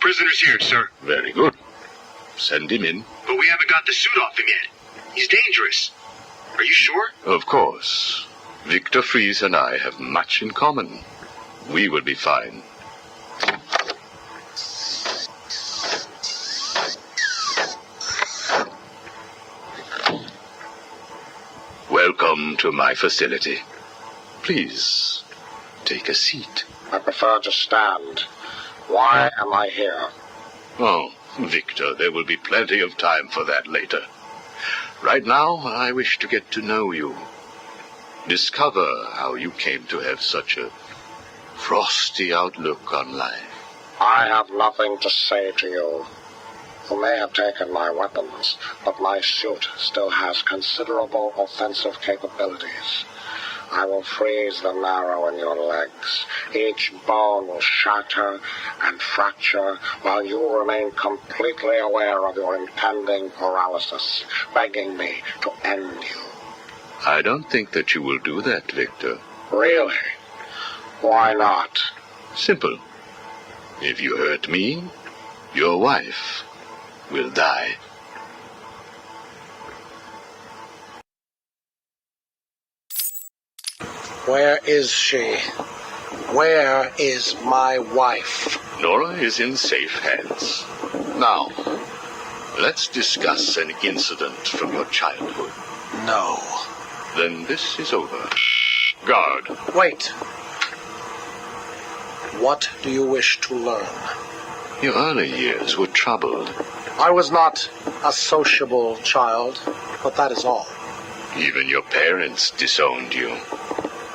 Prisoner's here, sir. Very good. Send him in. But we haven't got the suit off him yet. He's dangerous. Are you sure? Of course. Victor Fries and I have much in common. We will be fine. Welcome to my facility. Please, take a seat. I prefer to stand. Why am I here? Oh, Victor, there will be plenty of time for that later. Right now, I wish to get to know you. Discover how you came to have such a frosty outlook on life. I have nothing to say to you. You may have taken my weapons, but my suit still has considerable offensive capabilities. I will freeze the marrow in your legs. Each bone will shatter and fracture while you remain completely aware of your impending paralysis, begging me to end you. I don't think that you will do that, Victor. Really? Why not? Simple. If you hurt me, your wife will die. Where is she? Where is my wife? Nora is in safe hands. Now, let's discuss an incident from your childhood. No. Then this is over. Guard. Wait. What do you wish to learn? Your early years were troubled. I was not a sociable child, but that is all. Even your parents disowned you.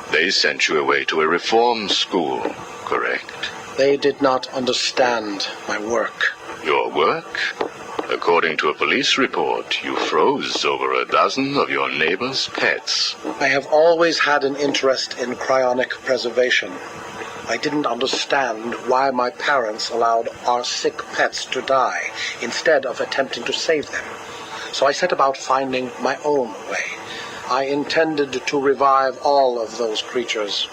They sent you away to a reform school, correct? They did not understand my work. Your work? According to a police report, you froze over a dozen of your neighbor's pets. I have always had an interest in cryonic preservation. I didn't understand why my parents allowed our sick pets to die instead of attempting to save them. So I set about finding my own way. I intended to revive all of those creatures.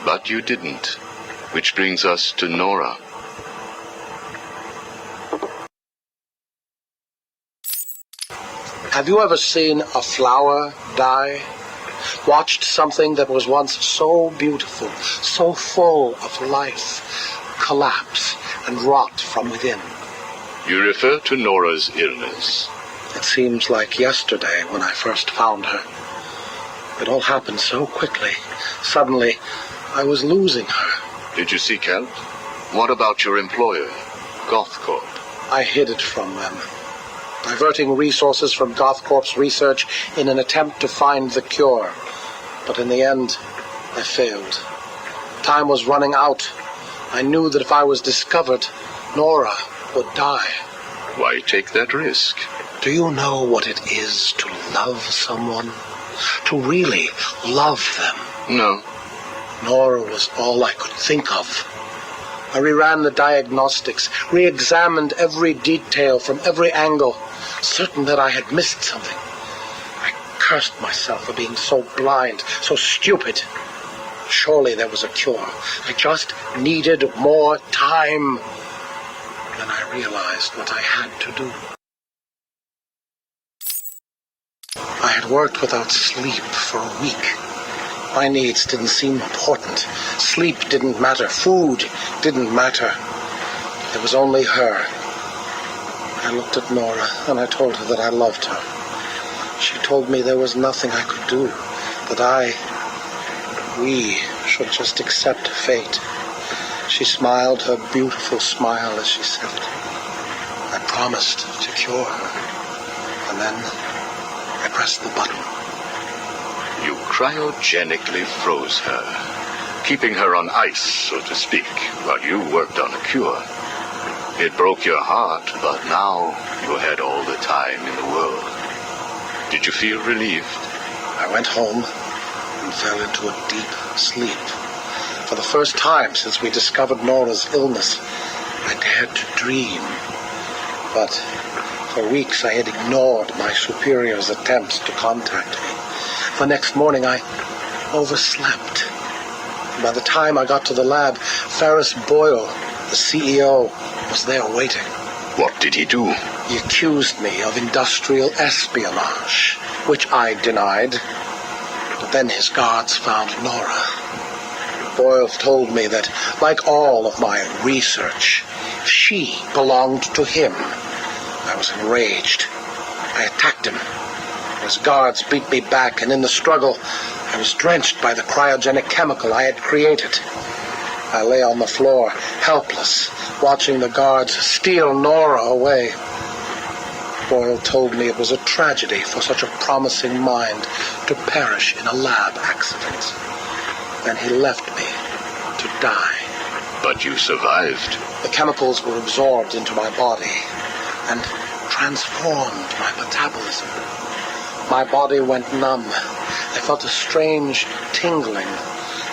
But you didn't. Which brings us to Nora. Have you ever seen a flower die? Watched something that was once so beautiful, so full of life, collapse and rot from within? You refer to Nora's illness. It seems like yesterday when I first found her. It all happened so quickly. Suddenly, I was losing her. Did you seek help? What about your employer, GothCorp? I hid it from them, diverting resources from GothCorp's research in an attempt to find the cure. But in the end, I failed. Time was running out. I knew that if I was discovered, Nora would die. Why take that risk? Do you know what it is to love someone? To really love them? No. Nora was all I could think of. I reran the diagnostics, re-examined every detail from every angle, certain that I had missed something. I cursed myself for being so blind, so stupid. Surely there was a cure. I just needed more time. Then I realized what I had to do. I had worked without sleep for a week. My needs didn't seem important. Sleep didn't matter. Food didn't matter. There was only her. I looked at Nora and I told her that I loved her. She told me there was nothing I could do, that we should just accept fate. She smiled her beautiful smile as she said it. I promised to cure her. And then I pressed the button. You cryogenically froze her, keeping her on ice, so to speak, while you worked on a cure. It broke your heart, but now you had all the time in the world. Did you feel relieved? I went home and fell into a deep sleep. For the first time since we discovered Nora's illness, I dared to dream. But for weeks I had ignored my superior's attempts to contact me. The next morning I overslept. By the time I got to the lab, Ferris Boyle, The CEO was there waiting. What did he do? He accused me of industrial espionage, which I denied. But then his guards found Nora. Boyle told me that, like all of my research, she belonged to him. I was enraged. I attacked him. His guards beat me back, and in the struggle, I was drenched by the cryogenic chemical I had created. I lay on the floor, helpless, watching the guards steal Nora away. Boyle told me it was a tragedy for such a promising mind to perish in a lab accident. Then he left me to die. But you survived. The chemicals were absorbed into my body and transformed my metabolism. My body went numb. I felt a strange tingling,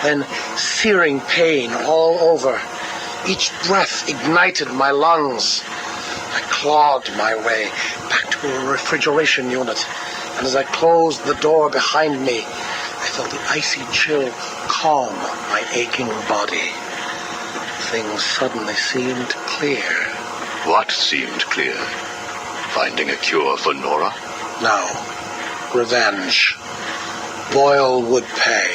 then searing pain all over. Each breath ignited my lungs. I clawed my way back to a refrigeration unit, and as I closed the door behind me, I felt the icy chill calm my aching body. Things suddenly seemed clear. What seemed clear? Finding a cure for Nora? No. Revenge. Boyle would pay.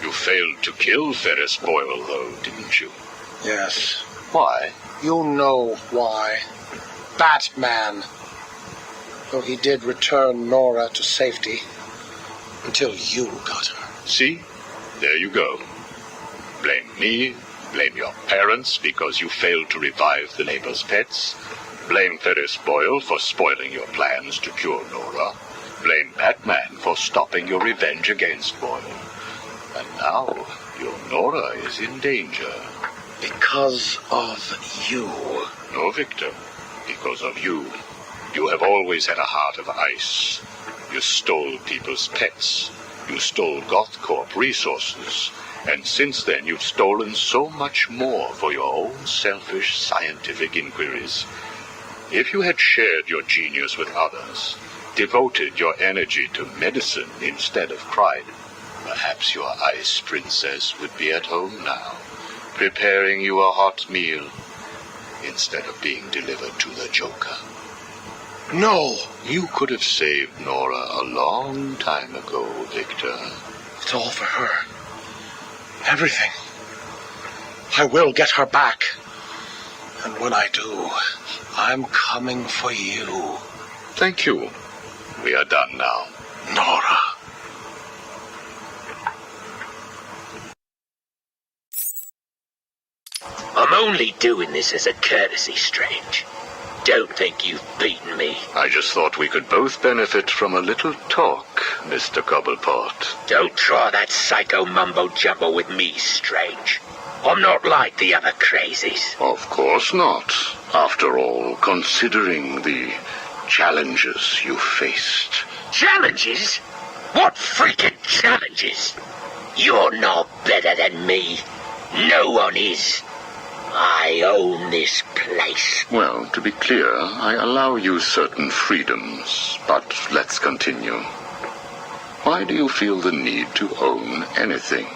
You failed to kill Ferris Boyle, though, didn't you? Yes. Why? You know why. Batman. Though he did return Nora to safety. Until you got her. See? There you go. Blame me, blame your parents because you failed to revive the neighbor's pets, blame Ferris Boyle for spoiling your plans to cure Nora, blame Batman for stopping your revenge against Boyle. And now, your Nora is in danger. Because of you. No, Victor. Because of you. You have always had a heart of ice. You stole people's pets. You stole GothCorp resources. And since then, you've stolen so much more for your own selfish scientific inquiries. If you had shared your genius with others, devoted your energy to medicine instead of crime, perhaps your ice princess would be at home now, preparing you a hot meal instead of being delivered to the Joker. No! You could have saved Nora a long time ago, Victor. It's all for her. Everything. I will get her back. And when I do, I'm coming for you. Thank you. We are done now. Nora. I'm only doing this as a courtesy, Strange. Don't think you've beaten me. I just thought we could both benefit from a little talk, Mr. Cobblepot. Don't try that psycho mumbo-jumbo with me, Strange. I'm not like the other crazies. Of course not. After all, considering the challenges you faced. Challenges? What freaking challenges? You're no better than me. No one is. I own this place. Well, to be clear, I allow you certain freedoms, but let's continue. Why do you feel the need to own anything?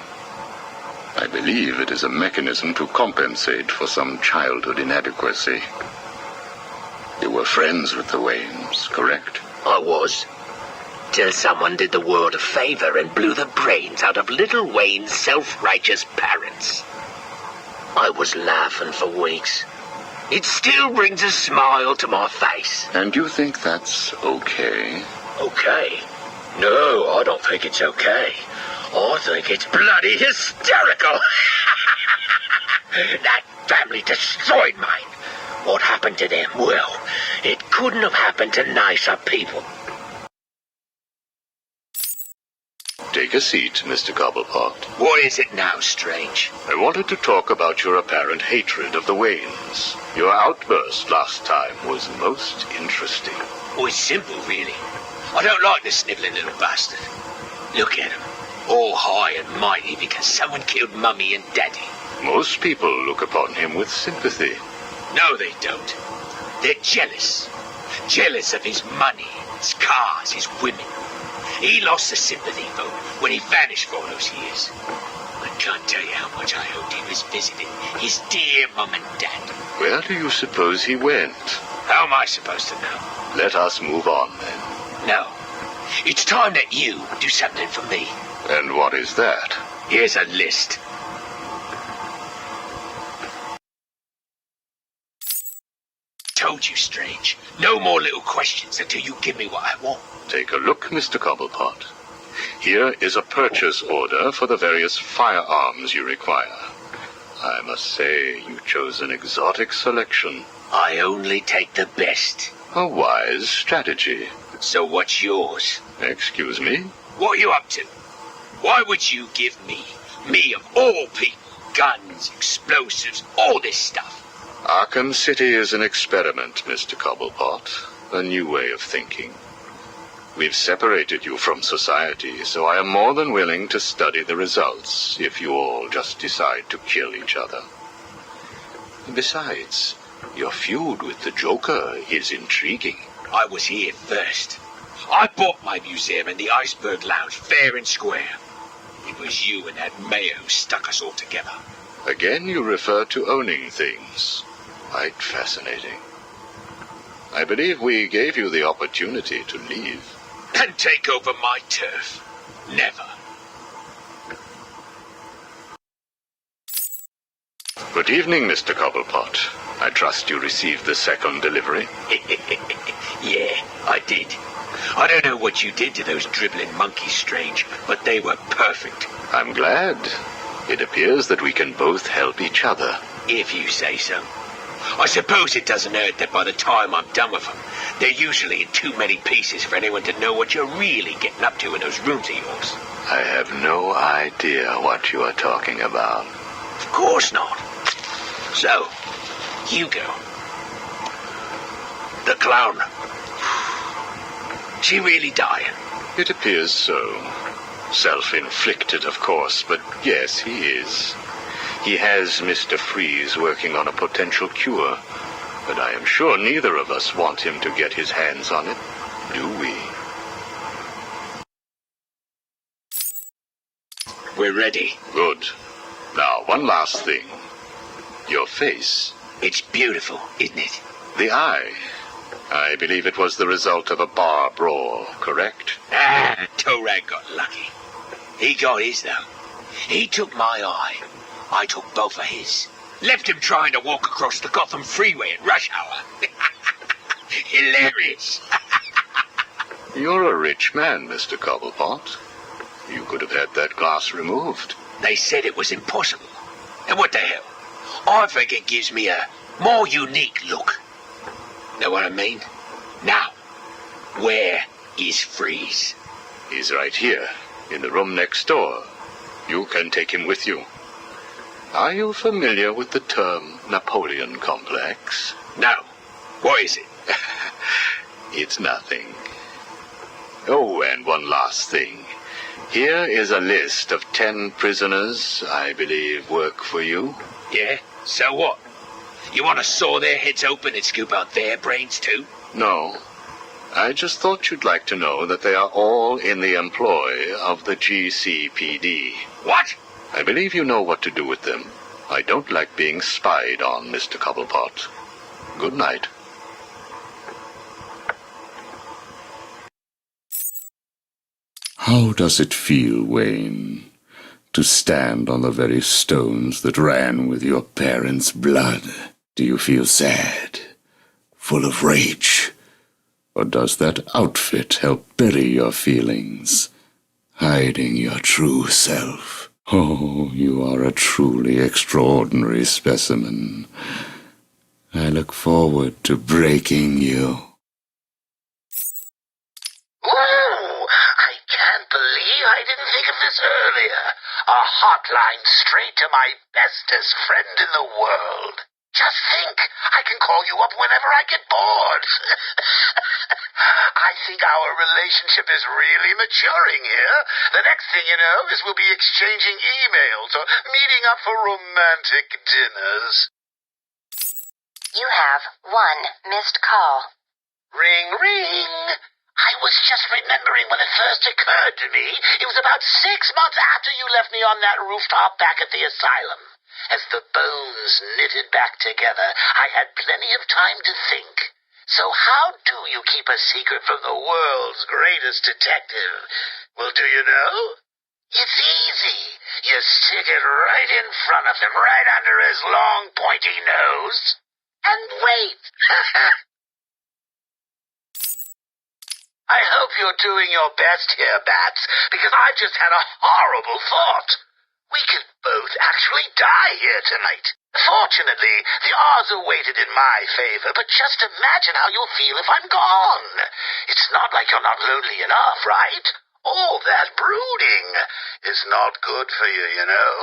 I believe it is a mechanism to compensate for some childhood inadequacy. You were friends with the Waynes, correct? I was. Till someone did the world a favor and blew the brains out of little Wayne's self-righteous parents. I was laughing for weeks. It still brings a smile to my face. And you think that's okay? Okay? No, I don't think it's okay. I think it's bloody hysterical. That family destroyed mine. What happened to them? Well, it couldn't have happened to nicer people. Take a seat, Mr. Cobblepot. What is it now, Strange? I wanted to talk about your apparent hatred of the Waynes. Your outburst last time was most interesting. Oh, it's simple, really. I don't like the snivelling little bastard. Look at him. All high and mighty because someone killed Mummy and Daddy. Most people look upon him with sympathy. No, they don't. They're jealous. Jealous of his money, his cars, his women. He lost the sympathy vote when he vanished for all those years. I can't tell you how much I hoped he was visiting his dear mum and dad. Where do you suppose he went? How am I supposed to know? Let us move on, then. No. It's time that you do something for me. And what is that? Here's a list. Told you, Strange. No more little questions until you give me what I want. Take a look, Mr. Cobblepot. Here is a purchase order for the various firearms you require. I must say, you chose an exotic selection. I only take the best. A wise strategy. So what's yours? Excuse me? What are you up to? Why would you give me of all people, guns, explosives, all this stuff? Arkham City is an experiment, Mr. Cobblepot. A new way of thinking. We've separated you from society, so I am more than willing to study the results if you all just decide to kill each other. Besides, your feud with the Joker is intriguing. I was here first. I bought my museum in the Iceberg Lounge fair and square. It was you and that Mayo who stuck us all together. Again, you refer to owning things. Quite fascinating. I believe we gave you the opportunity to leave. And take over my turf. Never. Good evening, Mr. Cobblepot. I trust you received the second delivery. Yeah, I did. I don't know what you did to those dribbling monkeys, Strange, but they were perfect. I'm glad. It appears that we can both help each other. If you say so. I suppose it doesn't hurt that by the time I'm done with them, they're usually in too many pieces for anyone to know what you're really getting up to in those rooms of yours. I have no idea what you are talking about. Of course not. So, Hugo. The clown. She really dying? It appears so. Self-inflicted, of course, but yes, he is. He has Mr. Freeze working on a potential cure, but I am sure neither of us want him to get his hands on it, do we? We're ready. Good. Now, one last thing. Your face. It's beautiful, isn't it? The eye. I believe it was the result of a bar brawl, correct? Torag got lucky. He got his, though. He took my eye. I took both of his. Left him trying to walk across the Gotham freeway at rush hour. Hilarious. You're a rich man, Mr. Cobblepot. You could have had that glass removed. They said it was impossible. And what the hell? I think it gives me a more unique look. Know what I mean? Now, where is Freeze? He's right here, in the room next door. You can take him with you. Are you familiar with the term Napoleon complex? No. What is it? It's nothing. Oh, and one last thing. Here is a list of 10 prisoners I believe work for you. Yeah? So what? You want to saw their heads open and scoop out their brains too? No. I just thought you'd like to know that they are all in the employ of the GCPD. What? I believe you know what to do with them. I don't like being spied on, Mr. Cobblepot. Good night. How does it feel, Wayne, to stand on the very stones that ran with your parents' blood? Do you feel sad, full of rage? Or does that outfit help bury your feelings, hiding your true self? Oh, you are a truly extraordinary specimen. I look forward to breaking you. Ooh, I can't believe I didn't think of this earlier. A hotline straight to my bestest friend in the world. Just think, I can call you up whenever I get bored. I think our relationship is really maturing here. The next thing you know is we'll be exchanging emails or meeting up for romantic dinners. You have one missed call. Ring, ring. I was just remembering when it first occurred to me. It was about 6 months after you left me on that rooftop back at the asylum. As the bones knitted back together, I had plenty of time to think. So how do you keep a secret from the world's greatest detective? Well, do you know? It's easy. You stick it right in front of him, right under his long, pointy nose, and wait. I hope you're doing your best here, Bats, because I've just had a horrible thought. We could both actually die here tonight. Fortunately, the odds are weighted in my favor, but just imagine how you'll feel if I'm gone. It's not like you're not lonely enough, right? All that brooding is not good for you, you know.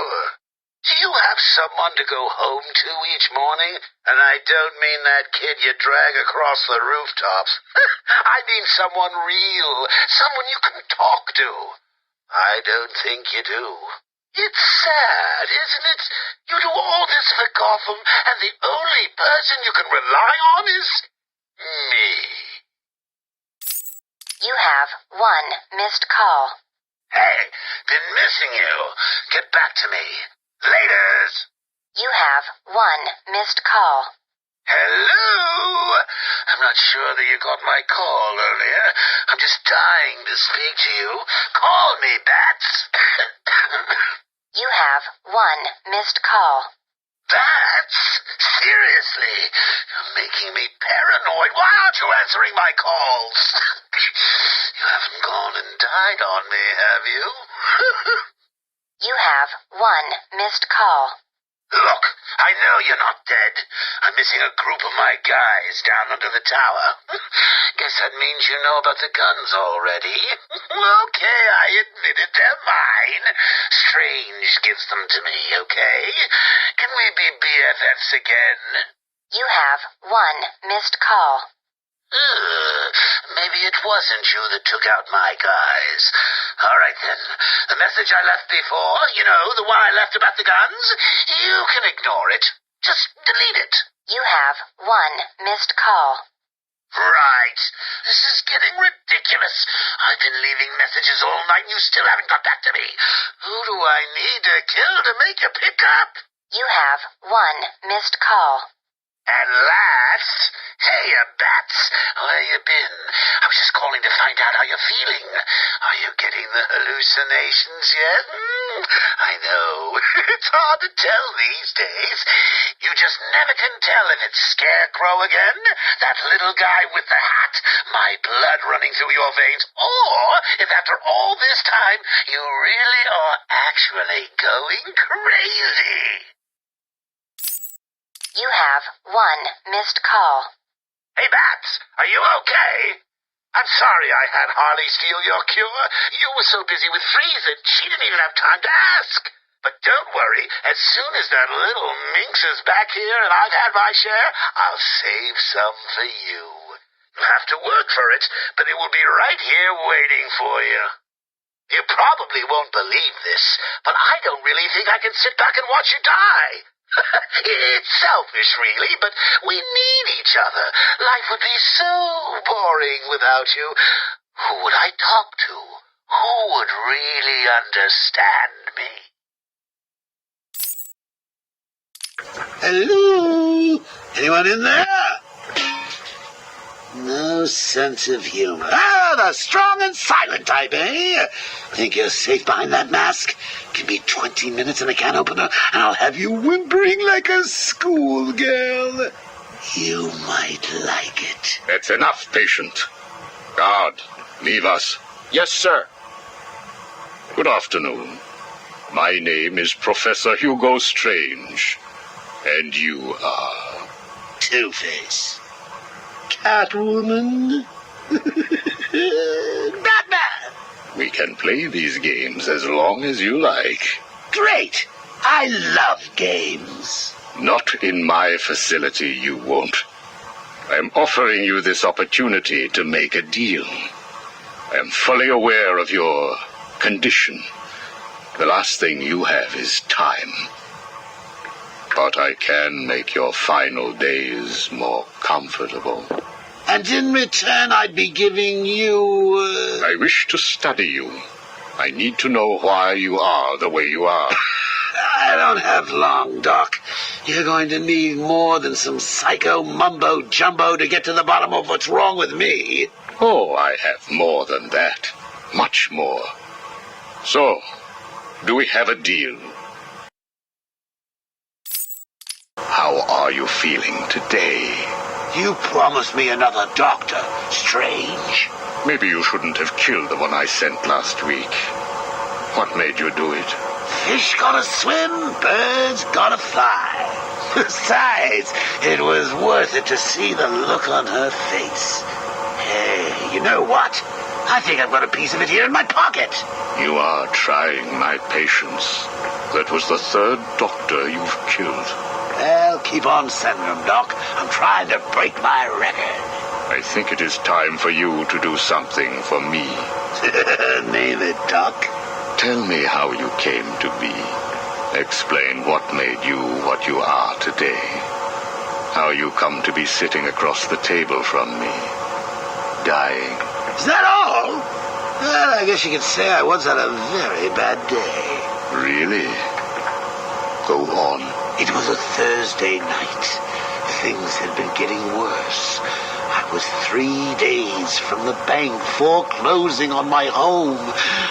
Do you have someone to go home to each morning? And I don't mean that kid you drag across the rooftops. I mean someone real, someone you can talk to. I don't think you do. It's sad, isn't it? You do all this for Gotham, and the only person you can rely on is me. You have 1 missed call. Hey, been missing you. Get back to me. Laters. You have 1 missed call. Hello? I'm not sure that you got my call earlier. I'm just dying to speak to you. Call me, Bats. You have 1 missed call. Bats? Seriously? You're making me paranoid. Why aren't you answering my calls? You haven't gone and died on me, have you? You have 1 missed call. Look, I know you're not dead. I'm missing a group of my guys down under the tower. Guess that means you know about the guns already. Okay, I admit it, they're mine. Strange gives them to me, okay? Can we be BFFs again? You have 1 missed call. Maybe it wasn't you that took out my guys. All right, then. The message I left before, you know, the one I left about the guns, you can ignore it. Just delete it. You have 1 missed call. Right. This is getting ridiculous. I've been leaving messages all night and you still haven't got back to me. Who do I need to kill to make you pick up? You have 1 missed call. At last? Hey, Bats, where you been? I was just calling to find out how you're feeling. Are you getting the hallucinations yet? I know. It's hard to tell these days. You just never can tell if it's Scarecrow again, that little guy with the hat, my blood running through your veins, or if after all this time you really are actually going crazy. You have 1 missed call. Hey, Bats, are you okay? I'm sorry I had Harley steal your cure. You were so busy with Freeze that she didn't even have time to ask. But don't worry, as soon as that little minx is back here and I've had my share, I'll save some for you. You'll have to work for it, but it will be right here waiting for you. You probably won't believe this, but I don't really think I can sit back and watch you die. It's selfish, really, but we need each other. Life would be so boring without you. Who would I talk to? Who would really understand me? Hello? Anyone in there? No sense of humor. Ah, the strong and silent type, eh? Think you're safe behind that mask? Give me 20 minutes and a can opener, and I'll have you whimpering like a schoolgirl. You might like it. That's enough, patient. Guard, leave us. Yes, sir. Good afternoon. My name is Professor Hugo Strange. And you are? Two-Face. Catwoman. Batman. We can play these games as long as you like. Great. I love games. Not in my facility, you won't. I'm offering you this opportunity to make a deal. I am fully aware of your condition. The last thing you have is time. But I can make your final days more comfortable. And in return, I'd be giving you... I wish to study you. I need to know why you are the way you are. I don't have long, Doc. You're going to need more than some psycho mumbo-jumbo to get to the bottom of what's wrong with me. Oh, I have more than that. Much more. So, do we have a deal? How are you feeling today? You promised me another doctor, Strange. Maybe you shouldn't have killed the one I sent last week. What made you do it? Fish gotta swim, birds gotta fly. Besides, it was worth it to see the look on her face. Hey, you know what? I think I've got a piece of it here in my pocket. You are trying my patience. That was the third doctor you've killed. Well, keep on sending them, Doc. I'm trying to break my record. I think it is time for you to do something for me. Name it, Doc. Tell me how you came to be. Explain what made you what you are today. How you come to be sitting across the table from me, dying. Is that all? Well, I guess you could say I once had a very bad day. Really? Go on. It was a Thursday night. Things had been getting worse. I was 3 days from the bank foreclosing on my home.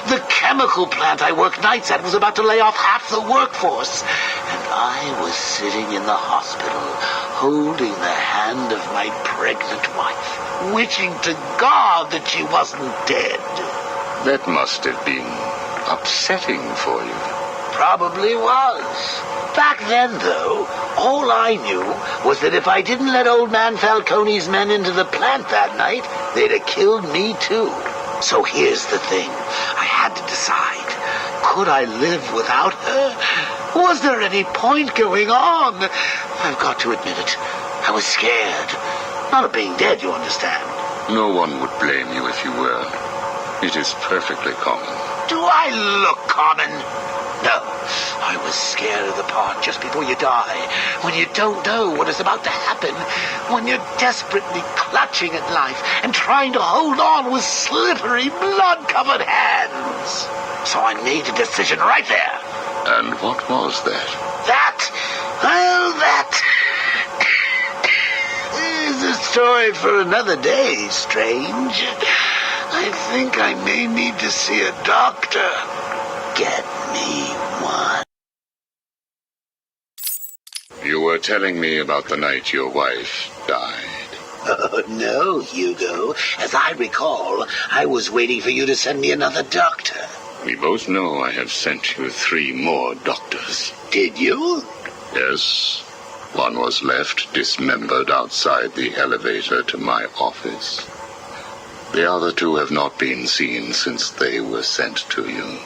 The chemical plant I worked nights at was about to lay off half the workforce. And I was sitting in the hospital, holding the hand of my pregnant wife, wishing to God that she wasn't dead. That must have been upsetting for you. Probably was. Back then, though, all I knew was that if I didn't let old man Falcone's men into the plant that night, they'd have killed me too. So here's the thing. I had to decide. Could I live without her? Was there any point going on? I've got to admit it. I was scared. Not of being dead, you understand. No one would blame you if you were. It is perfectly common. Do I look common? No, I was scared of the part just before you die, when you don't know what is about to happen, when you're desperately clutching at life and trying to hold on with slippery, blood-covered hands. So I made a decision right there. And what was that? That is a story for another day, Strange. I think I may need to see a doctor. Get me one. You were telling me about the night your wife died. Oh, no, Hugo. As I recall, I was waiting for you to send me another doctor. We both know I have sent you 3 more doctors. Did you? Yes. One was left dismembered outside the elevator to my office. The other 2 have not been seen since they were sent to you.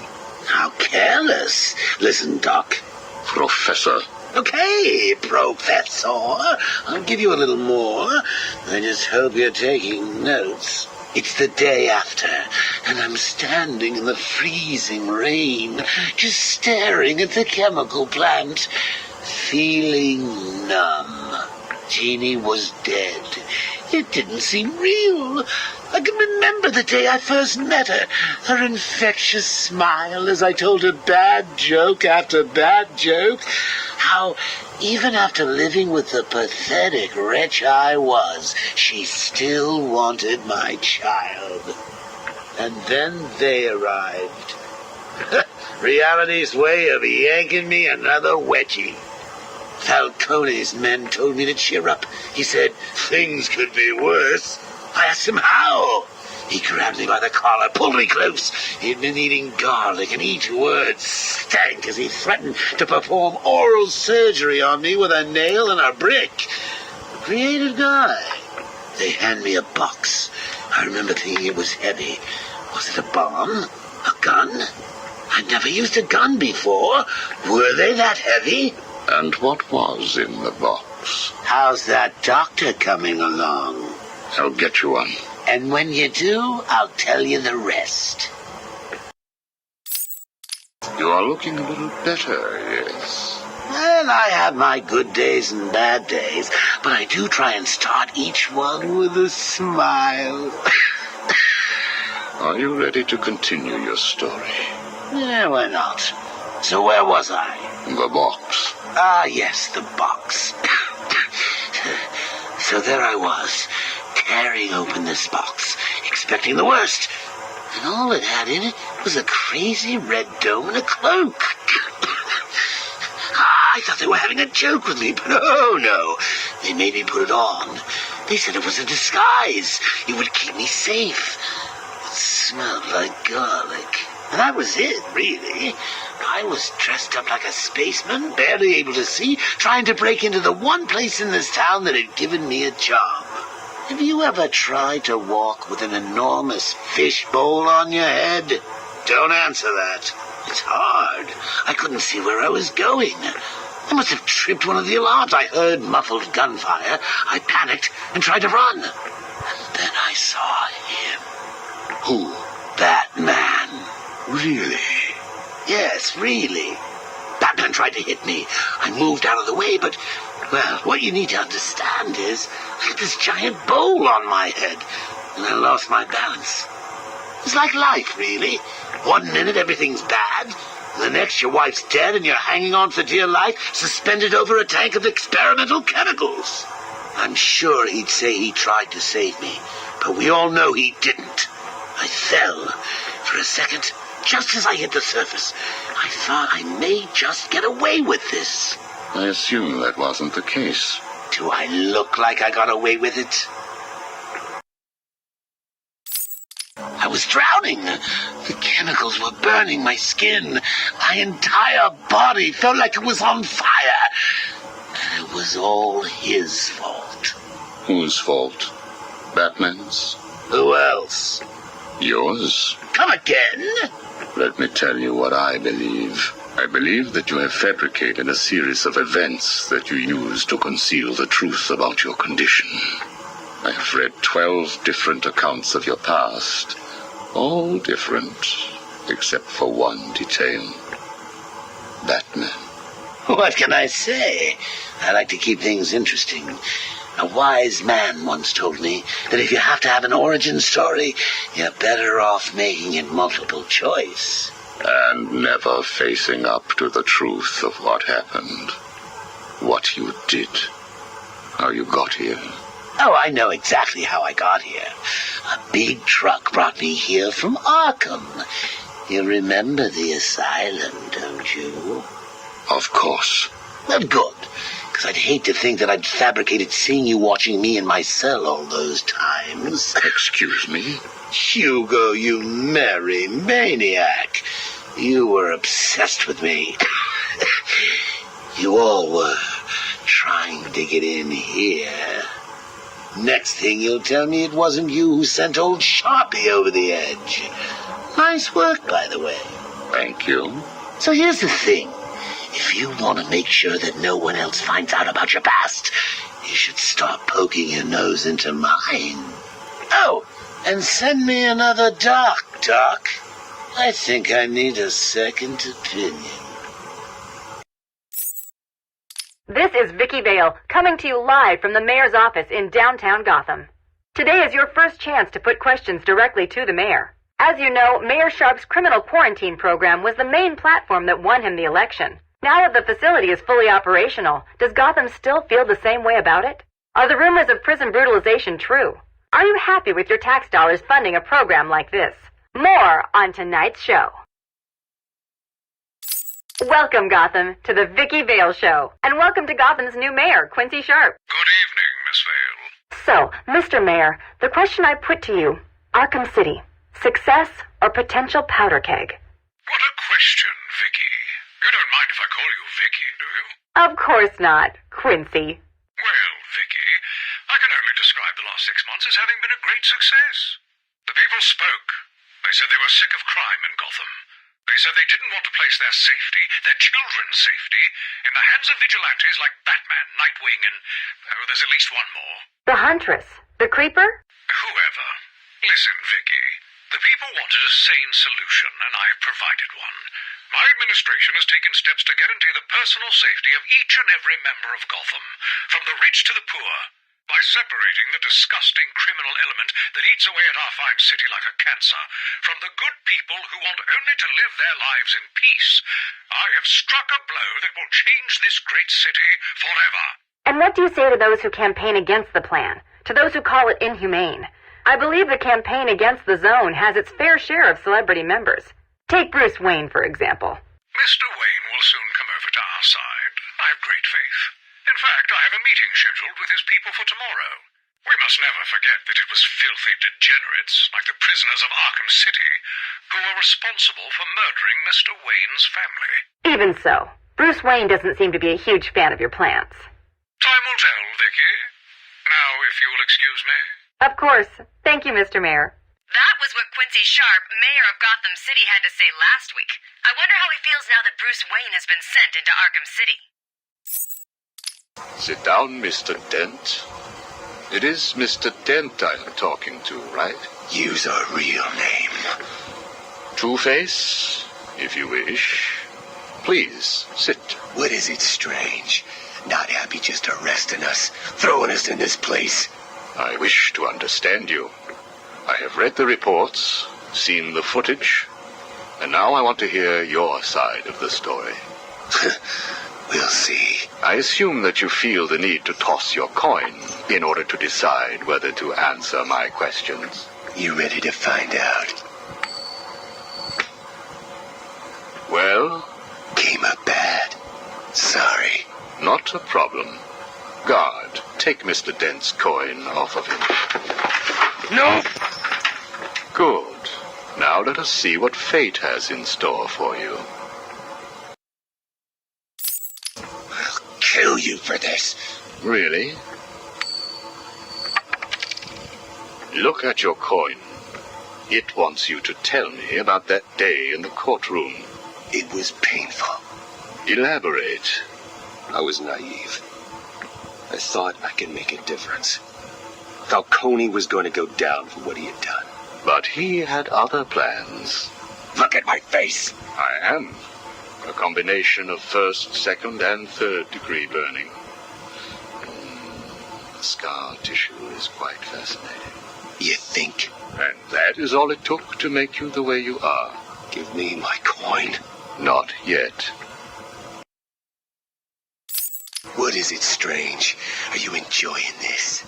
How careless. Listen, Doc. Professor. Okay, Professor. I'll give you a little more. I just hope you're taking notes. It's the day after, and I'm standing in the freezing rain, just staring at the chemical plant, feeling numb. Jeannie was dead. It didn't seem real. I can remember the day I first met her. Her infectious smile as I told her bad joke after bad joke. How, even after living with the pathetic wretch I was, she still wanted my child. And then they arrived. Reality's way of yanking me another wedgie. Falcone's men told me to cheer up. He said things could be worse. I asked him how. He grabbed me by the collar, pulled me close. He'd been eating garlic, and each word stank as he threatened to perform oral surgery on me with a nail and a brick. A creative guy. They hand me a box. I remember thinking it was heavy. Was it a bomb? A gun? I'd never used a gun before. Were they that heavy? And what was in the box? How's that doctor coming along? I'll get you one. And when you do, I'll tell you the rest. You are looking a little better, yes. Well, I have my good days and bad days, but I do try and start each one with a smile. Are you ready to continue your story? Yeah, why not? So where was I? The box. Ah, yes, the box. So there I was, tearing open this box, expecting the worst. And all it had in it was a crazy red dome and a cloak. I thought they were having a joke with me, but oh no. They made me put it on. They said it was a disguise. It would keep me safe. It smelled like garlic. And that was it, really. I was dressed up like a spaceman, barely able to see, trying to break into the one place in this town that had given me a job. Have you ever tried to walk with an enormous fishbowl on your head? Don't answer that. It's hard. I couldn't see where I was going. I must have tripped one of the alarms. I heard muffled gunfire. I panicked and tried to run. And then I saw him. Who? Batman. Really? Yes, really. Batman tried to hit me. I moved out of the way, but, well, what you need to understand is I had this giant bowl on my head, and I lost my balance. It's like life, really. 1 minute everything's bad, and the next your wife's dead and you're hanging on for dear life, suspended over a tank of experimental chemicals. I'm sure he'd say he tried to save me, but we all know he didn't. I fell. For a second, just as I hit the surface, I thought I may just get away with this. I assume that wasn't the case. Do I look like I got away with it? I was drowning. The chemicals were burning my skin. My entire body felt like it was on fire. And it was all his fault. Whose fault? Batman's? Who else? Yours? Come again? Let me tell you what I believe. I believe that you have fabricated a series of events that you use to conceal the truth about your condition. I have read 12 different accounts of your past. All different, except for one detail. Batman. What can I say? I like to keep things interesting. A wise man once told me that if you have to have an origin story, you're better off making it multiple choice. And never facing up to the truth of what happened. What you did. How you got here. Oh, I know exactly how I got here. A big truck brought me here from Arkham. You remember the asylum, don't you? Of course. Well, good. Because I'd hate to think that I'd fabricated seeing you watching me in my cell all those times. Excuse me? Hugo, you merry maniac. You were obsessed with me. You all were trying to get in here. Next thing you'll tell me it wasn't you who sent old Sharpie over the edge. Nice work, by the way. Thank you. So here's the thing. If you want to make sure that no one else finds out about your past, you should start poking your nose into mine. Oh, and send me another doc. I think I need a second opinion. This is Vicky Vale, coming to you live from the mayor's office in downtown Gotham. Today is your first chance to put questions directly to the mayor. As you know, Mayor Sharp's criminal quarantine program was the main platform that won him the election. Now that the facility is fully operational, does Gotham still feel the same way about it? Are the rumors of prison brutalization true? Are you happy with your tax dollars funding a program like this? More on tonight's show. Welcome, Gotham, to the Vicky Vale Show. And welcome to Gotham's new mayor, Quincy Sharp. Good evening, Miss Vale. So, Mr. Mayor, the question I put to you, Arkham City, success or potential powder keg? What a question, Vicky. You don't mind if I call you Vicky, do you? Of course not, Quincy. Well, Vicky, I can only describe the last 6 months as having been a great success. The people spoke. They said they were sick of crime in Gotham. They said they didn't want to place their safety, their children's safety, in the hands of vigilantes like Batman, Nightwing, and, there's at least one more. The Huntress. The Creeper? Whoever. Listen, Vicky. The people wanted a sane solution, and I've provided one. My administration has taken steps to guarantee the personal safety of each and every member of Gotham, from the rich to the poor, by separating the disgusting criminal element that eats away at our fine city like a cancer from the good people who want only to live their lives in peace. I have struck a blow that will change this great city forever. And what do you say to those who campaign against the plan? To those who call it inhumane? I believe the campaign against the Zone has its fair share of celebrity members. Take Bruce Wayne, for example. Mr. Wayne will soon come over to our side. I have great faith. In fact, I have a meeting scheduled with his people for tomorrow. We must never forget that it was filthy degenerates, like the prisoners of Arkham City, who were responsible for murdering Mr. Wayne's family. Even so, Bruce Wayne doesn't seem to be a huge fan of your plans. Time will tell, Vicky. Now, if you'll excuse me. Of course. Thank you, Mr. Mayor. That was what Quincy Sharp, mayor of Gotham City, had to say last week. I wonder how he feels now that Bruce Wayne has been sent into Arkham City. Sit down, Mr. Dent. It is Mr. Dent I am talking to, right? Use a real name. Two-Face, if you wish. Please, sit. What is it, Strange? Not happy just arresting us, throwing us in this place? I wish to understand you. I have read the reports, seen the footage, and now I want to hear your side of the story. We'll see. I assume that you feel the need to toss your coin in order to decide whether to answer my questions. You ready to find out? Well? Came up bad. Sorry. Not a problem. Guard, take Mr. Dent's coin off of him. No! Good. Now let us see what fate has in store for you. I'll kill you for this. Really? Look at your coin. It wants you to tell me about that day in the courtroom. It was painful. Elaborate. I was naive. I thought I could make a difference. Falcone was going to go down for what he had done. But he had other plans. Look at my face. I am. A combination of first, second, and third degree burning. The scar tissue is quite fascinating. You think? And that is all it took to make you the way you are. Give me my coin. Not yet. What is it, Strange? Are you enjoying this?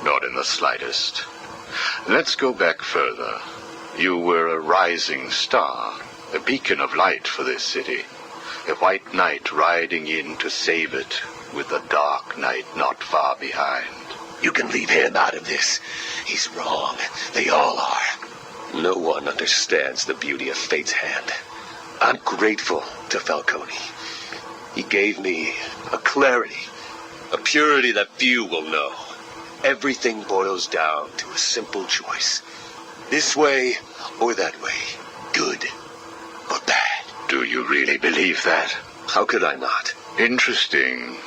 Not in the slightest. Let's go back further. You were a rising star, a beacon of light for this city. A white knight riding in to save it, with a dark knight not far behind. You can leave him out of this. He's wrong. They all are. No one understands the beauty of fate's hand. I'm grateful to Falcone. He gave me a clarity, a purity that few will know. Everything boils down to a simple choice. This way or that way. Good or bad. Do you really believe that? How could I not? Interesting.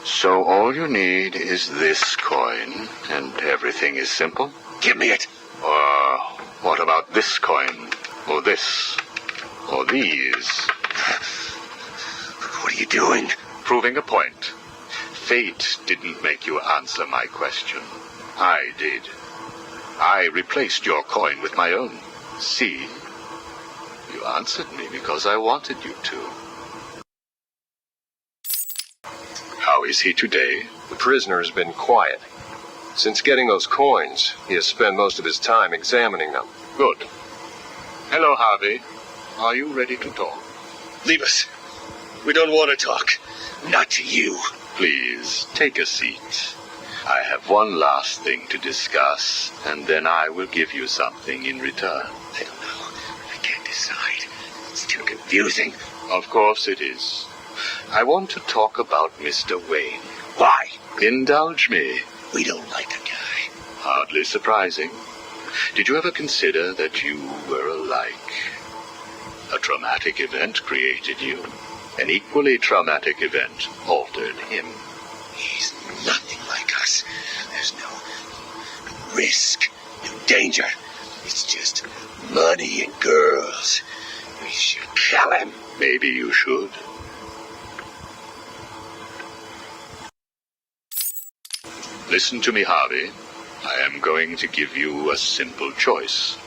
So all you need is this coin, and everything is simple? Give me it. Or what about this coin? Or this? Or these? What are you doing? Proving a point. Fate didn't make you answer my question. I did. I replaced your coin with my own. See? You answered me because I wanted you to. How is he today? The prisoner has been quiet. Since getting those coins, he has spent most of his time examining them. Good. Hello, Harvey. Are you ready to talk? Leave us. We don't want to talk. Not to you. Please, take a seat. I have one last thing to discuss, and then I will give you something in return. I don't know. I can't decide. It's too confusing. Of course it is. I want to talk about Mr. Wayne. Why? Indulge me. We don't like the guy. Hardly surprising. Did you ever consider that you were alike? A traumatic event created you. An equally traumatic event altered him. He's nothing like us. There's no risk, no danger. It's just money and girls. We should kill him. Maybe you should. Listen to me, Harvey. I am going to give you a simple choice.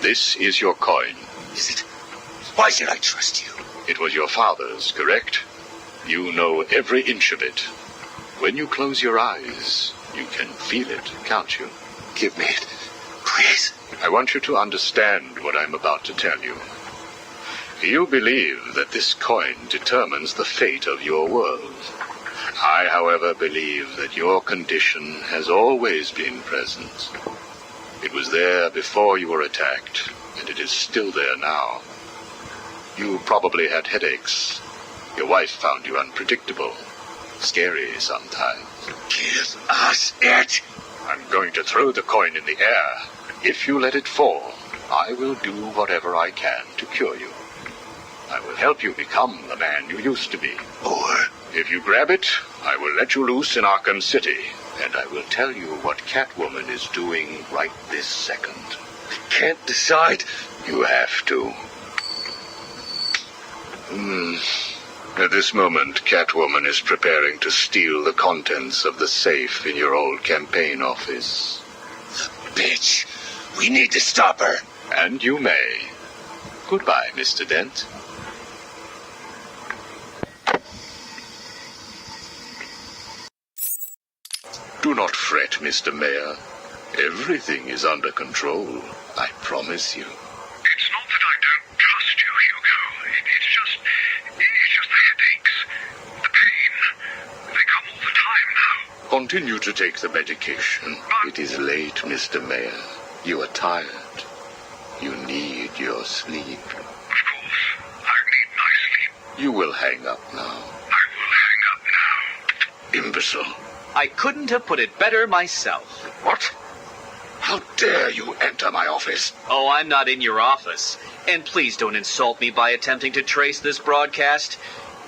This is your coin. Is it? Why should I trust you? It was your father's, correct? You know every inch of it. When you close your eyes, you can feel it, can't you? Give me it, please. I want you to understand what I'm about to tell you. You believe that this coin determines the fate of your world. I, however, believe that your condition has always been present. It was there before you were attacked, and it is still there now. You probably had headaches. Your wife found you unpredictable, scary sometimes. Give us it! I'm going to throw the coin in the air. If you let it fall, I will do whatever I can to cure you. I will help you become the man you used to be. Or if you grab it, I will let you loose in Arkham City, and I will tell you what Catwoman is doing right this second. I can't decide. You have to. At this moment, Catwoman is preparing to steal the contents of the safe in your old campaign office. Bitch! We need to stop her. And you may. Goodbye, Mr. Dent. Do not fret, Mr. Mayor. Everything is under control, I promise you. It's not that I don't trust you, Hugo. It's just the headaches. The pain. They come all the time now. Continue to take the medication. It is late, Mr. Mayor. You are tired. You need your sleep. Of course. I need my sleep. You will hang up now. I will hang up now. Imbecile. I couldn't have put it better myself. What? How dare you enter my office? Oh, I'm not in your office. And please don't insult me by attempting to trace this broadcast.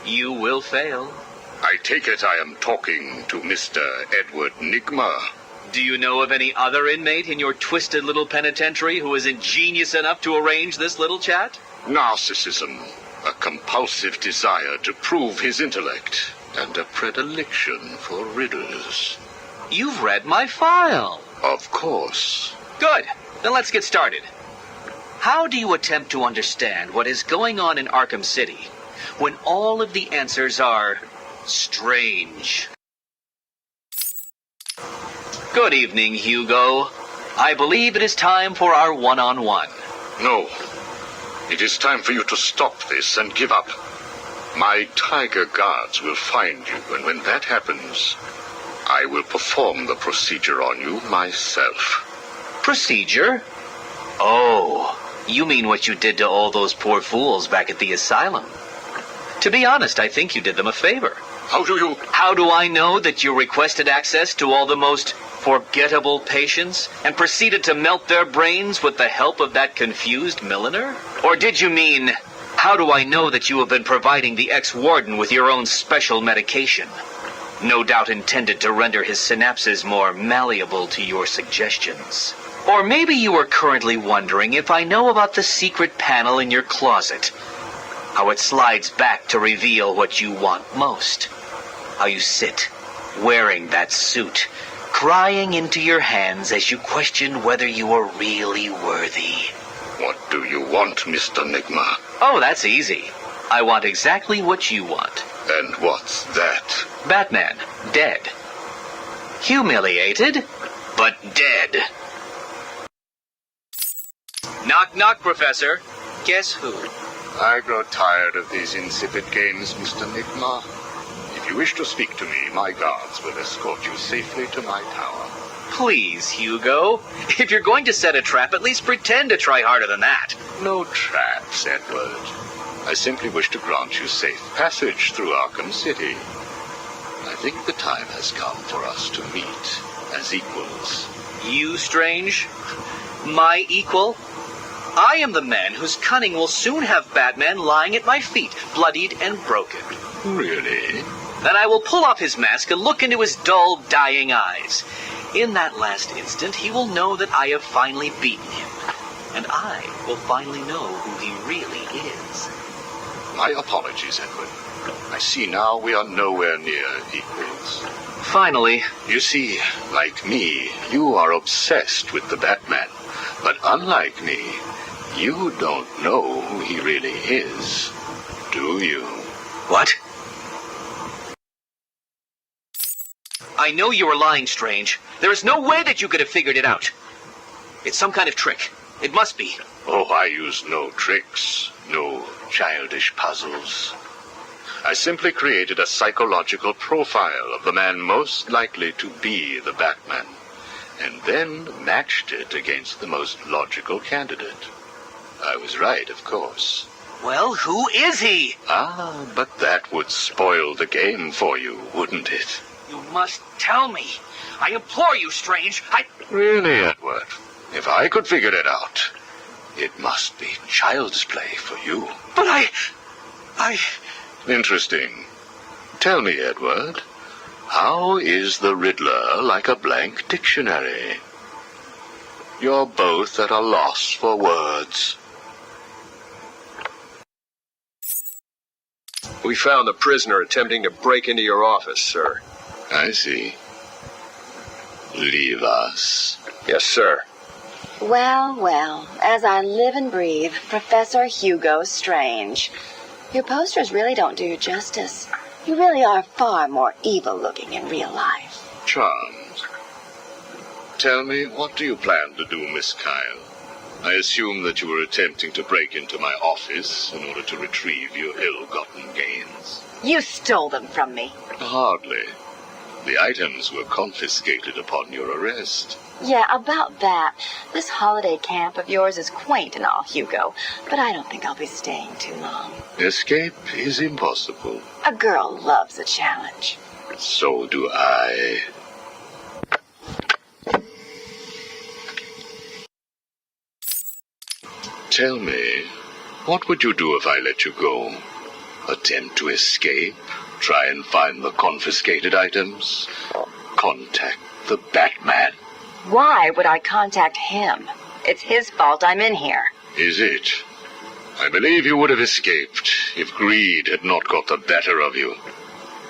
You will fail. I take it I am talking to Mr. Edward Nigma. Do you know of any other inmate in your twisted little penitentiary who is ingenious enough to arrange this little chat? Narcissism, a compulsive desire to prove his intellect, and a predilection for riddles. You've read my file. Of course. Good. Then let's get started. How do you attempt to understand what is going on in Arkham City when all of the answers are strange? Good evening, Hugo. I believe it is time for our one-on-one. No. It is time for you to stop this and give up. My tiger guards will find you, and when that happens, I will perform the procedure on you myself. Procedure? Oh, you mean what you did to all those poor fools back at the asylum. To be honest, I think you did them a favor. How do I know that you requested access to all the most forgettable patients and proceeded to melt their brains with the help of that confused milliner? Or did you mean, how do I know that you have been providing the ex-warden with your own special medication? No doubt intended to render his synapses more malleable to your suggestions. Or maybe you are currently wondering if I know about the secret panel in your closet. How it slides back to reveal what you want most. How you sit, wearing that suit, crying into your hands as you question whether you are really worthy. What do you want, Mr. Nigma? Oh, that's easy. I want exactly what you want. And what's that? Batman, dead. Humiliated, but dead. Knock, knock, Professor. Guess who? I grow tired of these insipid games, Mr. Nigma. If you wish to speak to me, my guards will escort you safely to my tower. Please, Hugo. If you're going to set a trap, at least pretend to try harder than that. No traps, Edward. I simply wish to grant you safe passage through Arkham City. I think the time has come for us to meet as equals. You, Strange? My equal? I am the man whose cunning will soon have Batman lying at my feet, bloodied and broken. Really? Then I will pull off his mask and look into his dull, dying eyes. In that last instant, he will know that I have finally beaten him. and I will finally know who he really is. My apologies, Edward. I see now we are nowhere near equals. Finally. You see, like me, you are obsessed with the Batman. But unlike me, you don't know who he really is, do you? What? I know you were lying, Strange. There is no way that you could have figured it out. It's some kind of trick. It must be. Oh, I use no tricks, no childish puzzles. I simply created a psychological profile of the man most likely to be the Batman, and then matched it against the most logical candidate. I was right, of course. Well, who is he? Ah, but that would spoil the game for you, wouldn't it? You must tell me. I implore you, Strange. Really, Edward? If I could figure it out, it must be child's play for you. But I... Interesting. Tell me, Edward, how is the Riddler like a blank dictionary? You're both at a loss for words. We found the prisoner attempting to break into your office, sir. I see. Leave us. Yes, sir. Well, well, as I live and breathe, Professor Hugo Strange. Your posters really don't do you justice. You really are far more evil-looking in real life. Charmed. Tell me, what do you plan to do, Miss Kyle? I assume that you were attempting to break into my office in order to retrieve your ill-gotten gains. You stole them from me. Hardly. The items were confiscated upon your arrest. Yeah, about that. This holiday camp of yours is quaint and all, Hugo, but I don't think I'll be staying too long. Escape is impossible. A girl loves a challenge. So do I. Tell me, what would you do if I let you go? Attempt to escape? Try and find the confiscated items? Contact the Batman? Why would I contact him? It's his fault I'm in here. Is it? I believe you would have escaped if greed had not got the better of you.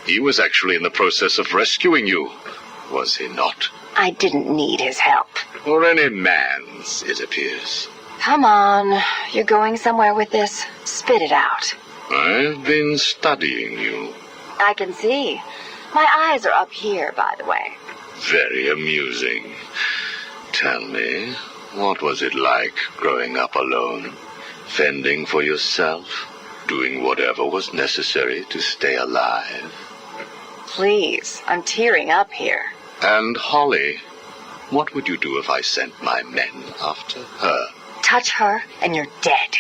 He was actually in the process of rescuing you, was he not? I didn't need his help. Or any man's, it appears. Come on. You're going somewhere with this. Spit it out. I've been studying you. I can see. My eyes are up here, by the way. Very amusing. Tell me, what was it like growing up alone? Fending for yourself? Doing whatever was necessary to stay alive? Please, I'm tearing up here. And Holly, what would you do if I sent my men after her? Touch her and you're dead.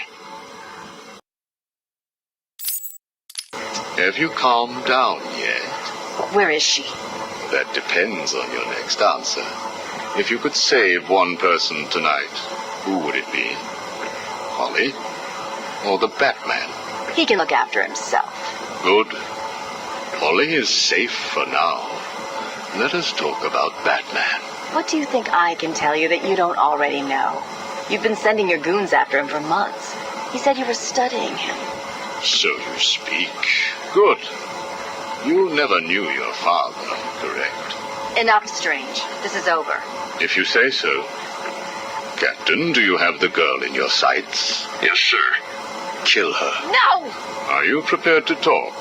Have you calmed down yet? Where is she? That depends on your next answer. If you could save one person tonight, who would it be? Holly? Or the Batman? He can look after himself. Good. Holly is safe for now. Let us talk about Batman. What do you think I can tell you that you don't already know? You've been sending your goons after him for months. He said you were studying him. So you speak. Good. You never knew your father, correct? Enough, Strange. This is over. If you say so. Captain, do you have the girl in your sights? Yes, sir. Kill her. No! Are you prepared to talk?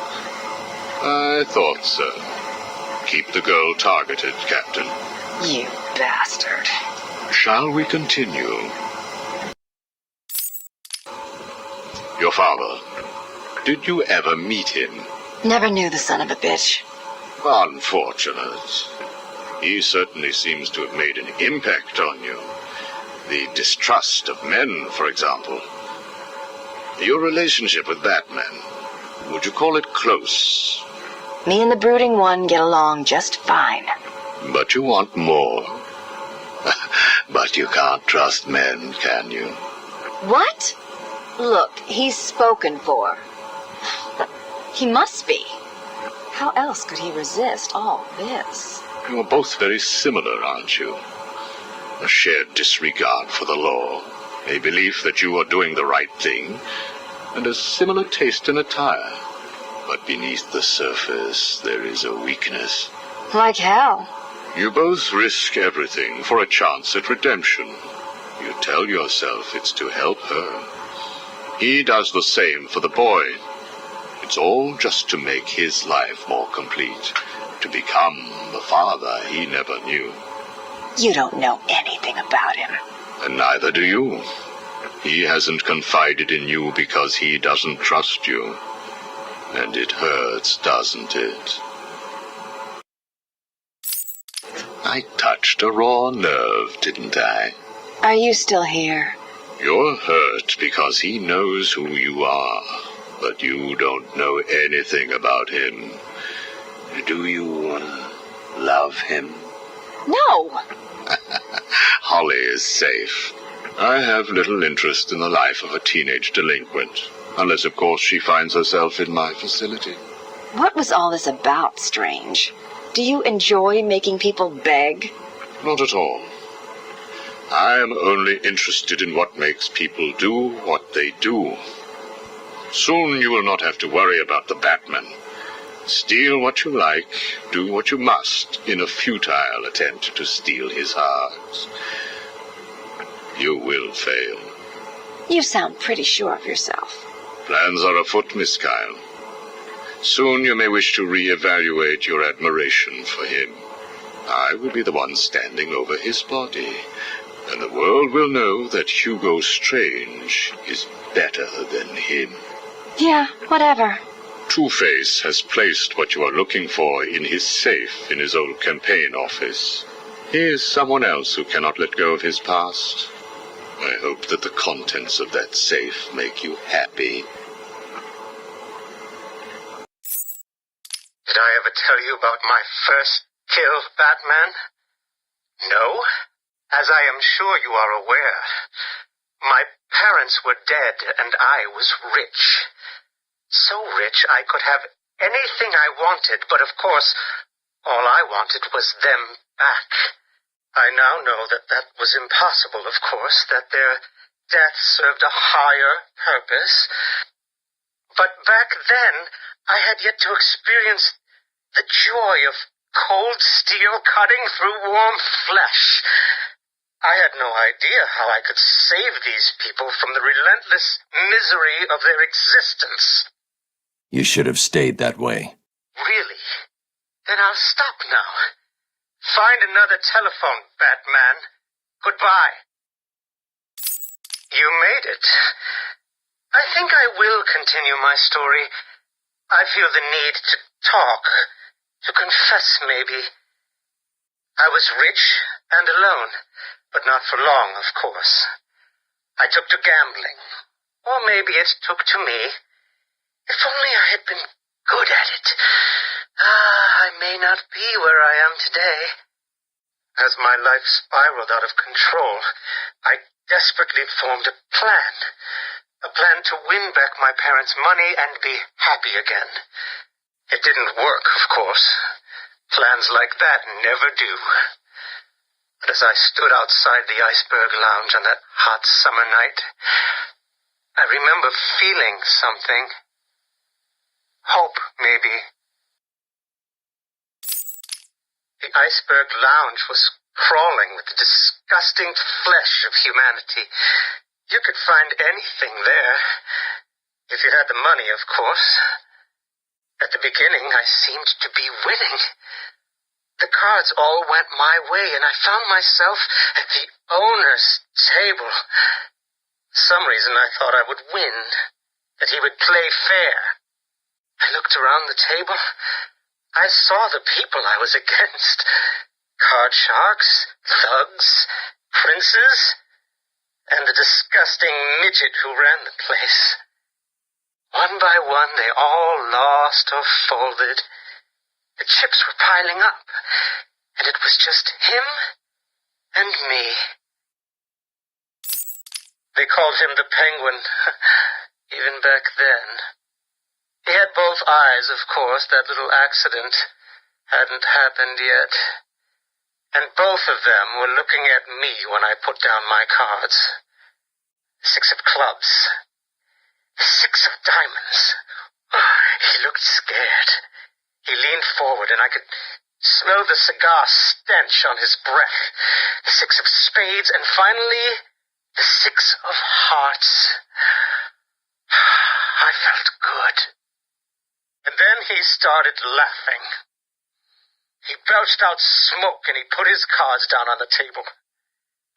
I thought so. Keep the girl targeted, Captain. You bastard. Shall we continue? Your father. Did you ever meet him? Never knew the son of a bitch. Unfortunate. He certainly seems to have made an impact on you. The distrust of men, for example. Your relationship with Batman, would you call it close? Me and the brooding one get along just fine. But you want more. But you can't trust men, can you? What? Look, he's spoken for. He must be. How else could he resist all this? You are both very similar, aren't you? A shared disregard for the law. a belief that you are doing the right thing, and a similar taste in attire. But beneath the surface, there is a weakness. Like hell. You both risk everything for a chance at redemption. You tell yourself it's to help her. He does the same for the boy. It's all just to make his life more complete, to become the father he never knew. You don't know anything about him. And neither do you. He hasn't confided in you because he doesn't trust you. And it hurts, doesn't it? I touched a raw nerve, didn't I? Are you still here? You're hurt because he knows who you are, but you don't know anything about him. Do you love him? No! Holly is safe. I have little interest in the life of a teenage delinquent, unless, of course, she finds herself in my facility. What was all this about, Strange? Do you enjoy making people beg? Not at all. I am only interested in what makes people do what they do. Soon you will not have to worry about the Batman. Steal what you like, do what you must, in a futile attempt to steal his heart. You will fail. You sound pretty sure of yourself. Plans are afoot, Miss Kyle. Soon you may wish to re-evaluate your admiration for him. I will be the one standing over his body, and the world will know that Hugo Strange is better than him. Yeah, whatever. Two-Face has placed what you are looking for in his safe in his old campaign office. He is someone else who cannot let go of his past. I hope that the contents of that safe make you happy. Did I ever tell you about my first kill, Batman? No? As I am sure you are aware, my parents were dead and I was rich. So rich I could have anything I wanted, but of course, all I wanted was them back. I now know that that was impossible, of course, that their death served a higher purpose. But back then, I had yet to experience the joy of cold steel cutting through warm flesh. I had no idea how I could save these people from the relentless misery of their existence. You should have stayed that way. Really? Then I'll stop now. Find another telephone, Batman. Goodbye. You made it. I think I will continue my story. I feel the need to talk, to confess maybe. I was rich and alone, but not for long, of course. I took to gambling, or maybe it took to me. If only I had been good at it. I may not be where I am today. As my life spiraled out of control, I desperately formed a plan. A plan to win back my parents' money and be happy again. It didn't work, of course. Plans like that never do. But as I stood outside the Iceberg Lounge on that hot summer night, I remember feeling something. Hope, maybe. The Iceberg Lounge was crawling with the disgusting flesh of humanity. You could find anything there. If you had the money, of course. At the beginning, I seemed to be winning. The cards all went my way, and I found myself at the owner's table. For some reason, I thought I would win, that he would play fair. I looked around the table. I saw the people I was against. Card sharks, thugs, princes, and the disgusting midget who ran the place. One by one, they all lost or folded. The chips were piling up, and it was just him and me. They called him the Penguin, even back then. He had both eyes, of course. That little accident hadn't happened yet. And both of them were looking at me when I put down my cards. The 6 of clubs. The 6 of diamonds. He looked scared. He leaned forward, and I could smell the cigar stench on his breath. The 6 of spades, and finally, the 6 of hearts. I felt good. And then he started laughing. He belched out smoke, and he put his cards down on the table.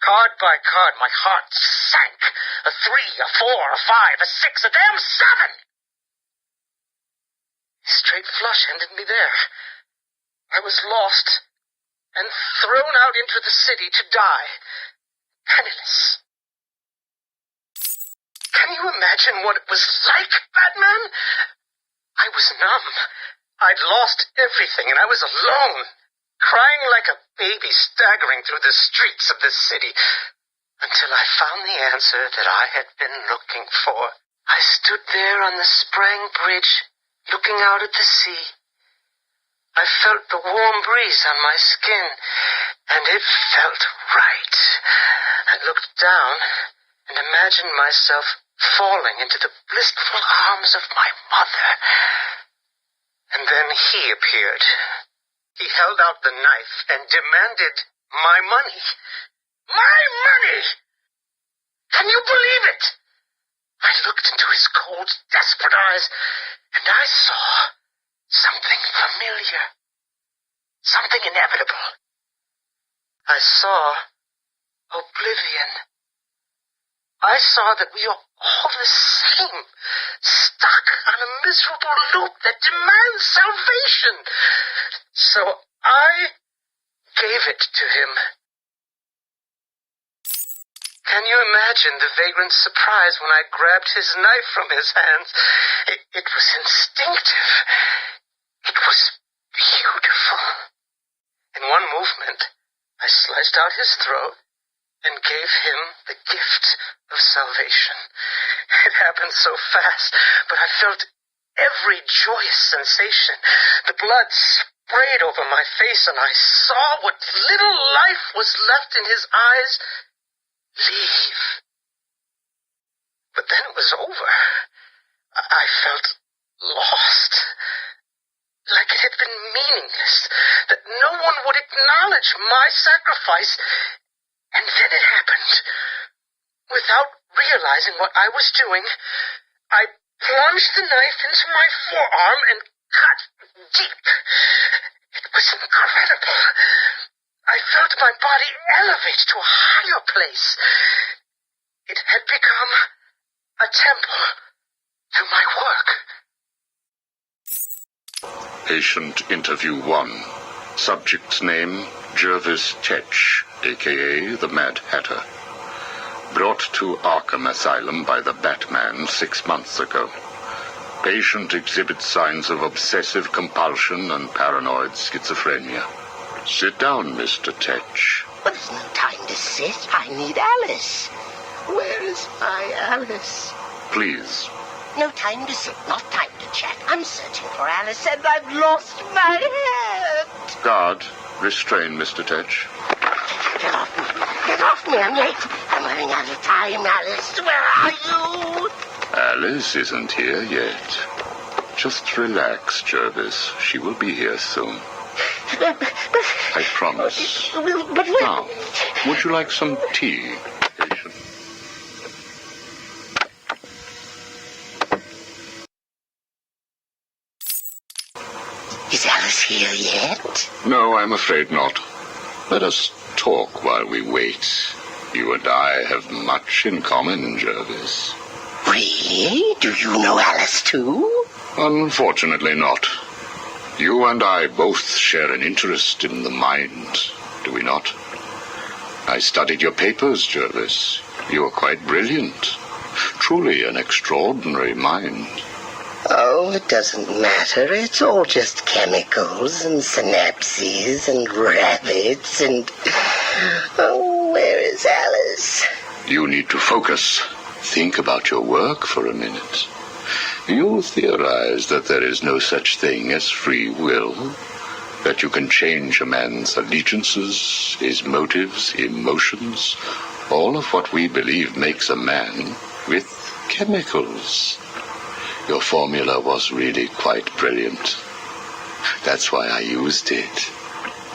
Card by card, my heart sank. A 3, a 4, a 5, a 6, a damn 7! Straight flush ended me there. I was lost and thrown out into the city to die, penniless. Can you imagine what it was like, Batman? I was numb. I'd lost everything, and I was alone, crying like a baby staggering through the streets of this city, until I found the answer that I had been looking for. I stood there on the Sprang Bridge, looking out at the sea. I felt the warm breeze on my skin, and it felt right. I looked down and imagined myself falling into the blissful arms of my mother. And then he appeared. He held out the knife and demanded my money. My money! Can you believe it? I looked into his cold, desperate eyes, and I saw something familiar, something inevitable. I saw oblivion. I saw that we are all the same, stuck on a miserable loop that demands salvation. So I gave it to him. Can you imagine the vagrant surprise when I grabbed his knife from his hands? It was instinctive. It was beautiful. In one movement, I sliced out his throat and gave him the gift of salvation. It happened so fast, but I felt every joyous sensation. The blood sprayed over my face, and I saw what little life was left in his eyes leave. But then it was over. I felt lost. Like it had been meaningless, that no one would acknowledge my sacrifice. And then it happened. Without realizing what I was doing, I plunged the knife into my forearm and cut deep. It was incredible. I felt my body elevate to a higher place. It had become a temple to my work. Patient interview 1. Subject's name, Jervis Tetch, a.k.a. the Mad Hatter. Brought to Arkham Asylum by the Batman 6 months ago. Patient exhibits signs of obsessive compulsion and paranoid schizophrenia. Sit down, Mr. Tetch. But there's no time to sit. I need Alice. Where is my Alice? Please. No time to sit, not time to chat. I'm searching for Alice, and I've lost my head. Guard, restrain Mr. Tetch. Get off me. Get off me. I'm late. I'm running out of time, Alice. Where are you? Alice isn't here yet. Just relax, Jervis. She will be here soon. I promise. But now, would you like some tea, patient? Is Alice here yet? No, I'm afraid not. Let us talk while we wait. You and I have much in common, Jervis. Really? Do you know Alice too? Unfortunately not. You and I both share an interest in the mind, do we not? I studied your papers, Jervis. You are quite brilliant. Truly an extraordinary mind. Oh, it doesn't matter. It's all just chemicals and synapses and rabbits and... Oh, where is Alice? You need to focus. Think about your work for a minute. You theorize that there is no such thing as free will, that you can change a man's allegiances, his motives, emotions, All of what we believe makes a man with chemicals. Your formula was really quite brilliant. That's why I used it.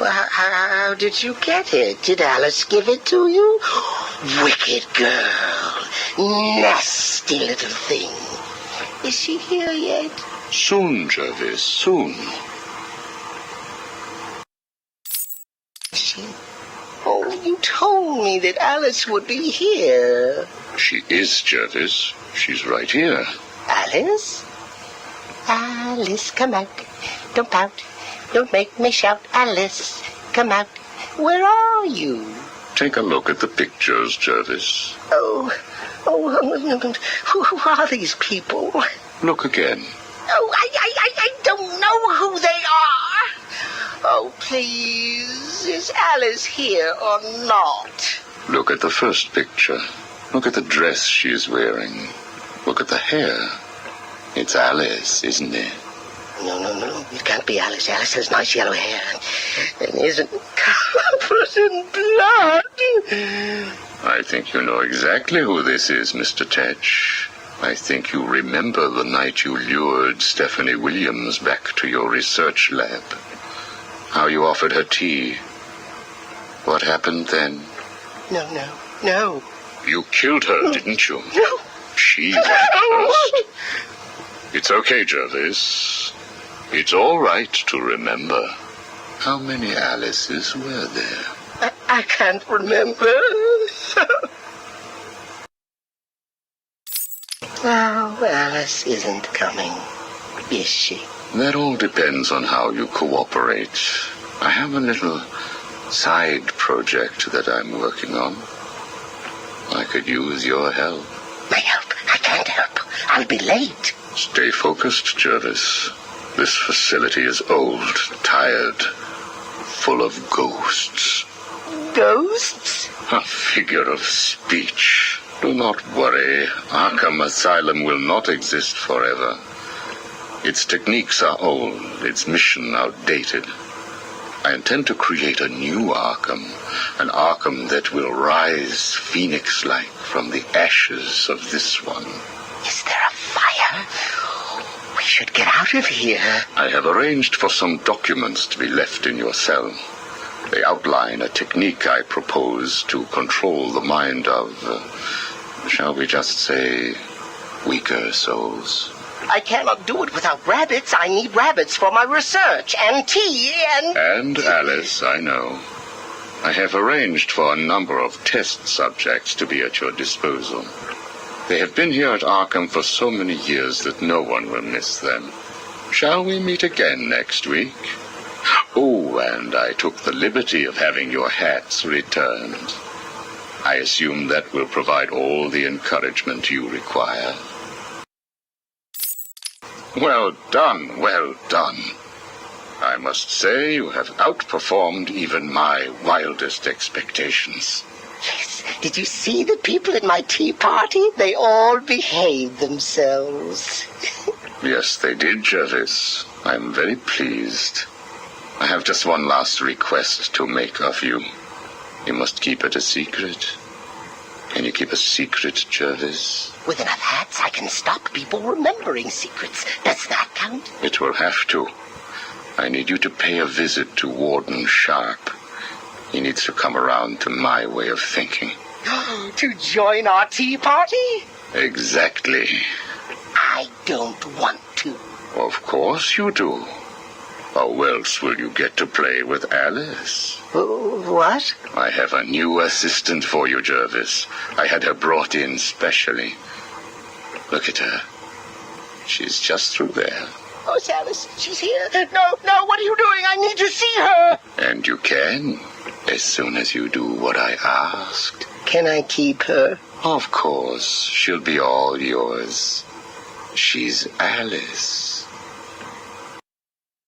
Well, how did you get it? Did Alice give it to you? Wicked girl. Nasty little thing. Is she here yet? Soon, Jervis, soon. Oh, you told me that Alice would be here. She is, Jervis. She's right here. Alice? Alice, come out. Don't pout. Don't make me shout. Alice, come out. Where are you? Take a look at the pictures, Jervis. Oh, who are these people? Look again. Oh, I don't know who they are. Oh, please, is Alice here or not? Look at the first picture. Look at the dress she's wearing. Look at the hair. It's Alice, isn't it? No, it can't be Alice. Alice has nice yellow hair and isn't covered in blood. I think you know exactly who this is, Mr. Tetch. I think you remember the night you lured Stephanie Williams back to your research lab. How you offered her tea. What happened then? No. You killed her, didn't you? No. She went first. It's okay, Jervis. It's all right to remember. How many Alices were there? I can't remember. Oh, Alice isn't coming, is she? That all depends on how you cooperate. I have a little side project that I'm working on. I could use your help. My help? I can't help. I'll be late. Stay focused, Jervis. This facility is old, tired, full of ghosts. Ghosts? A figure of speech. Do not worry. Arkham Asylum will not exist forever. Its techniques are old, its mission outdated. I intend to create a new Arkham, an Arkham that will rise phoenix-like from the ashes of this one. Is there a fire? We should get out of here. I have arranged for some documents to be left in your cell. They outline a technique I propose to control the mind of, shall we just say, weaker souls. I cannot do it without rabbits. I need rabbits for my research, and tea, and... And Alice, I know. I have arranged for a number of test subjects to be at your disposal. They have been here at Arkham for so many years that no one will miss them. Shall we meet again next week? Oh, and I took the liberty of having your hats returned. I assume that will provide all the encouragement you require. Well done, well done. I must say you have outperformed even my wildest expectations. Yes, did you see the people at my tea party? They all behaved themselves. Yes, they did, Jervis. I'm very pleased. I have just one last request to make of you. You must keep it a secret. Can you keep a secret, Jervis? With enough hats, I can stop people remembering secrets. Does that count? It will have to. I need you to pay a visit to Warden Sharp. He needs to come around to my way of thinking. To join our tea party? Exactly. I don't want to. Of course you do. How else will you get to play with Alice? What? I have a new assistant for you, Jervis. I had her brought in specially. Look at her. She's just through there. Oh, it's Alice. She's here. No, what are you doing? I need to see her. And you can, as soon as you do what I asked. Can I keep her? Of course. She'll be all yours. She's Alice.